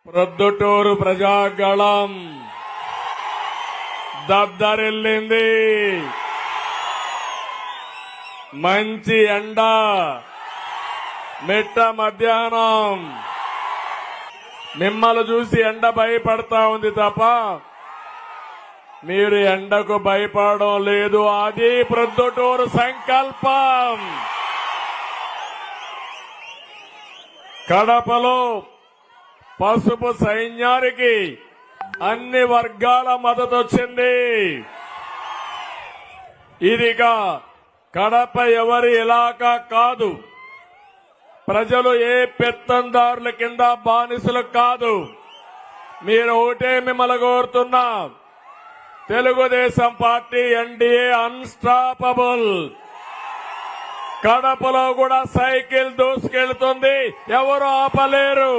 ప్రొద్దుటూరు ప్రజాగళం దద్దరిల్లింది. మంచి ఎండ, మిట్ట మధ్యాహ్నం. మిమ్మల్ని చూసి ఎండ భయపడతా ఉంది తప్ప మీరు ఎండకు భయపడడం లేదు. అది ప్రొద్దుటూరు సంకల్పం. కడపలో పసుపు సైన్యానికి అన్ని వర్గాల మద్దతు వచ్చింది. ఇదిగా కడప ఎవరి ఇలాకా కాదు. ప్రజలు ఏ పెత్తందారుల కింద బానిసలు కాదు. మీరు ఒకటే మిమ్మల్ని కోరుతున్నా, తెలుగుదేశం పార్టీ ఎన్డీఏ అన్స్టాపబుల్. కడపలో కూడా సైకిల్ దూసుకెళ్తుంది, ఎవరు ఆపలేరు.